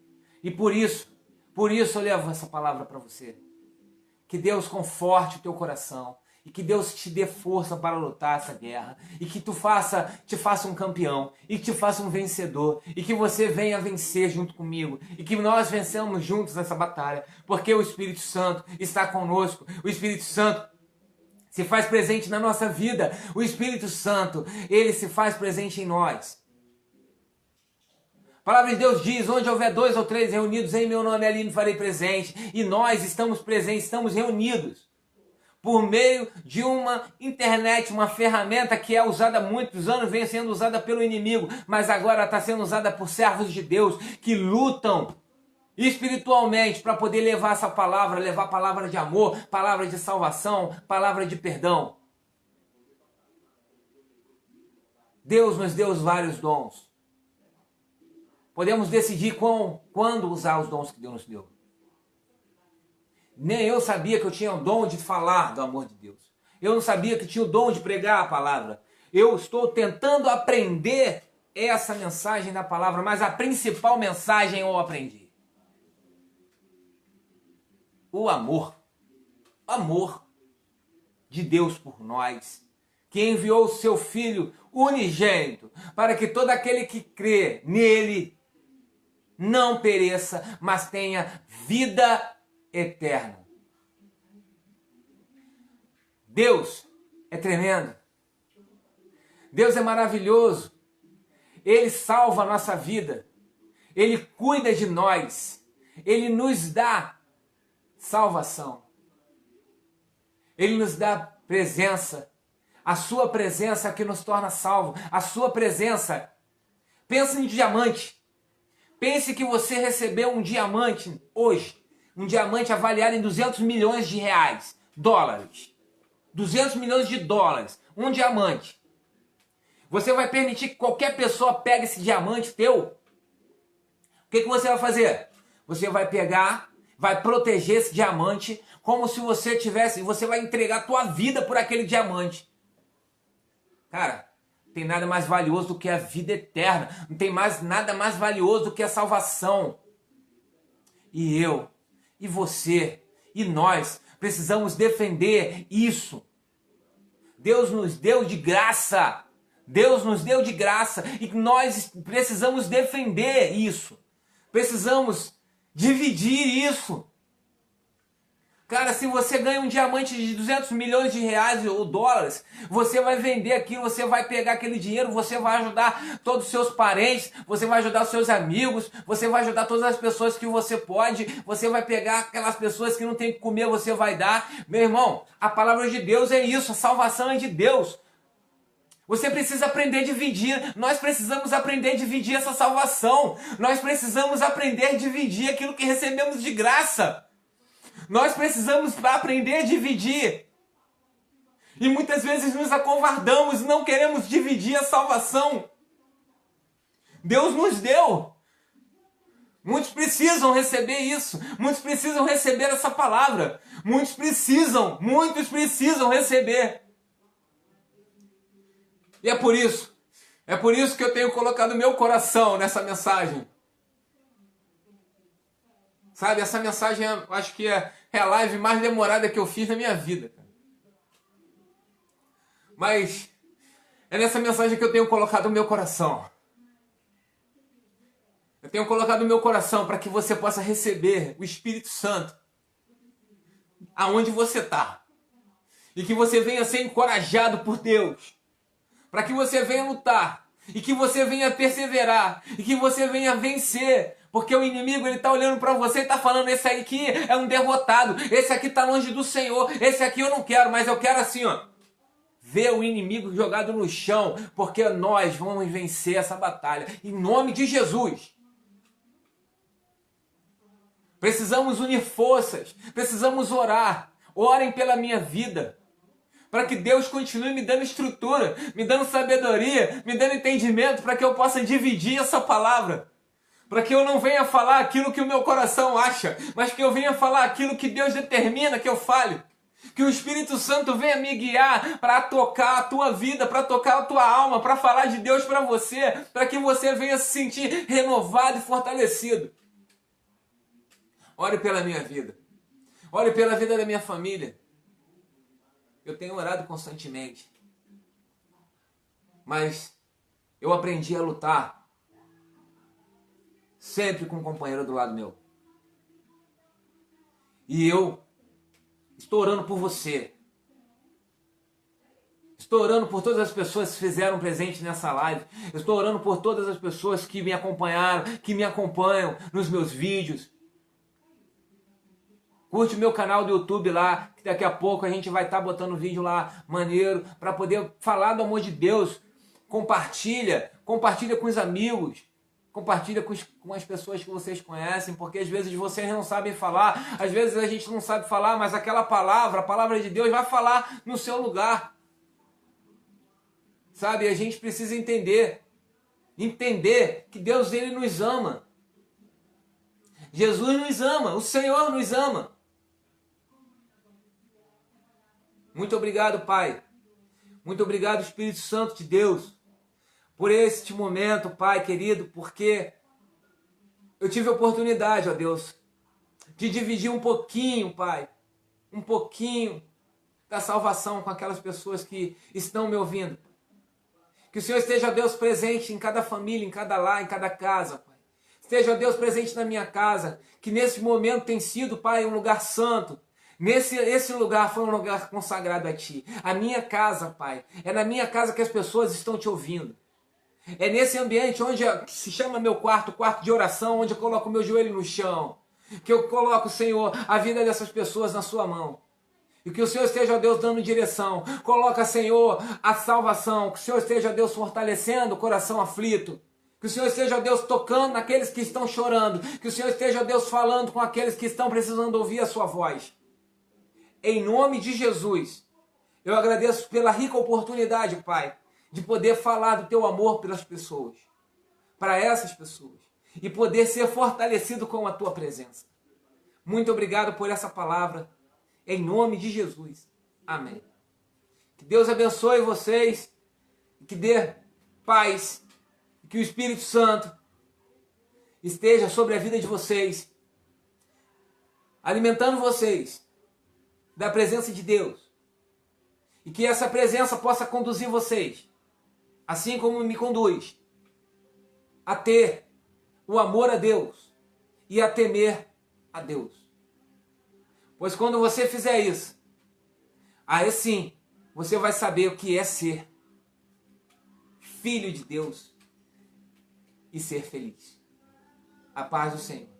E por isso eu levo essa palavra para você. Que Deus conforte o teu coração. E que Deus te dê força para lutar essa guerra. E que te faça um campeão. E que te faça um vencedor. E que você venha vencer junto comigo. E que nós vençamos juntos nessa batalha. Porque o Espírito Santo está conosco. O Espírito Santo se faz presente na nossa vida. O Espírito Santo, ele se faz presente em nós. A palavra de Deus diz: onde houver 2 ou 3 reunidos em meu nome, ali me farei presente. E nós estamos presentes, estamos reunidos por meio de uma internet, uma ferramenta que é usada há muitos anos, vem sendo usada pelo inimigo, mas agora está sendo usada por servos de Deus que lutam espiritualmente para poder levar essa palavra, levar palavra de amor, palavra de salvação, palavra de perdão. Deus nos deu vários dons. Podemos decidir quando usar os dons que Deus nos deu. Nem eu sabia que eu tinha o dom de falar do amor de Deus. Eu não sabia que tinha o dom de pregar a palavra. Eu estou tentando aprender essa mensagem da palavra, mas a principal mensagem eu aprendi. O amor. O amor de Deus por nós, que enviou o seu Filho unigênito, para que todo aquele que crê nele não pereça, mas tenha vida eterna. Deus é tremendo. Deus é maravilhoso. Ele salva a nossa vida. Ele cuida de nós. Ele nos dá salvação. Ele nos dá presença. A sua presença que nos torna salvo. A sua presença. Pensa em diamante. Pense que você recebeu um diamante hoje. Um diamante avaliado em 200 milhões de reais. Dólares. 200 milhões de dólares. Um diamante. Você vai permitir que qualquer pessoa pegue esse diamante teu? O que você vai fazer? Você vai pegar, vai proteger esse diamante como se você tivesse... Você vai entregar a tua vida por aquele diamante. Cara... Não tem nada mais valioso do que a vida eterna. Não tem nada mais valioso do que a salvação. E eu, e você, e nós precisamos defender isso. Deus nos deu de graça. Deus nos deu de graça. E nós precisamos defender isso. Precisamos dividir isso. Cara, se você ganha um diamante de 200 milhões de reais ou dólares, você vai vender aquilo, você vai pegar aquele dinheiro, você vai ajudar todos os seus parentes, você vai ajudar os seus amigos, você vai ajudar todas as pessoas que você pode, você vai pegar aquelas pessoas que não tem o que comer, você vai dar. Meu irmão, a palavra de Deus é isso, a salvação é de Deus. Você precisa aprender a dividir, nós precisamos aprender a dividir essa salvação, nós precisamos aprender a dividir aquilo que recebemos de graça. Nós precisamos aprender a dividir. E muitas vezes nos acovardamos e não queremos dividir a salvação. Deus nos deu. Muitos precisam receber isso. Muitos precisam receber essa palavra. Muitos precisam receber. E é por isso que eu tenho colocado meu coração nessa mensagem. Sabe, essa mensagem eu acho que é a live mais demorada que eu fiz na minha vida. Mas é nessa mensagem que eu tenho colocado o meu coração. Eu tenho colocado o meu coração para que você possa receber o Espírito Santo aonde você está. E que você venha ser encorajado por Deus. Para que você venha lutar. E que você venha perseverar. E que você venha vencer. Porque o inimigo, ele está olhando para você e está falando, esse aqui é um derrotado. Esse aqui está longe do Senhor. Esse aqui eu não quero, mas eu quero assim, ó. Ver o inimigo jogado no chão. Porque nós vamos vencer essa batalha. Em nome de Jesus. Precisamos unir forças, precisamos orar. Orem pela minha vida, para que Deus continue me dando estrutura, me dando sabedoria, me dando entendimento, para que eu possa dividir essa palavra. Para que eu não venha falar aquilo que o meu coração acha, mas que eu venha falar aquilo que Deus determina que eu fale. Que o Espírito Santo venha me guiar para tocar a tua vida, para tocar a tua alma, para falar de Deus para você, para que você venha se sentir renovado e fortalecido. Ore pela minha vida. Ore pela vida da minha família. Eu tenho orado constantemente. Mas eu aprendi a lutar sempre com um companheiro do lado meu. E eu estou orando por você. Estou orando por todas as pessoas que fizeram presente nessa live. Eu estou orando por todas as pessoas que me acompanharam, que me acompanham nos meus vídeos. Curte o meu canal do YouTube lá, que daqui a pouco a gente vai estar botando vídeo lá maneiro para poder falar do amor de Deus. Compartilha com os amigos, compartilha com as pessoas que vocês conhecem, porque às vezes vocês não sabem falar, às vezes a gente não sabe falar, mas aquela palavra, a palavra de Deus vai falar no seu lugar. Sabe, a gente precisa entender que Deus, ele nos ama. Jesus nos ama, o Senhor nos ama. Muito obrigado, Pai. Muito obrigado, Espírito Santo de Deus, por este momento, Pai querido, porque eu tive a oportunidade, ó Deus, de dividir um pouquinho, Pai, um pouquinho da salvação com aquelas pessoas que estão me ouvindo. Que o Senhor esteja, Deus, presente em cada família, em cada lar, em cada casa, Pai. Esteja, Deus, presente na minha casa, que nesse momento tem sido, Pai, um lugar santo. Esse lugar foi um lugar consagrado a Ti. A minha casa, Pai, é na minha casa que as pessoas estão Te ouvindo. É nesse ambiente onde se chama meu quarto, quarto de oração, onde eu coloco meu joelho no chão. Que eu coloco, Senhor, a vida dessas pessoas na Sua mão. E que o Senhor esteja, Deus, dando direção. Coloca, Senhor, a salvação. Que o Senhor esteja, Deus, fortalecendo o coração aflito. Que o Senhor esteja, Deus, tocando naqueles que estão chorando. Que o Senhor esteja, Deus, falando com aqueles que estão precisando ouvir a Sua voz. Em nome de Jesus, eu agradeço pela rica oportunidade, Pai, de poder falar do Teu amor pelas pessoas. Para essas pessoas. E poder ser fortalecido com a Tua presença. Muito obrigado por essa palavra. Em nome de Jesus. Amém. Que Deus abençoe vocês. Que dê paz. Que o Espírito Santo esteja sobre a vida de vocês. Alimentando vocês da presença de Deus. E que essa presença possa conduzir vocês. Assim como me conduz. A ter o amor a Deus. E a temer a Deus. Pois quando você fizer isso, aí sim, você vai saber o que é ser filho de Deus e ser feliz. A paz do Senhor.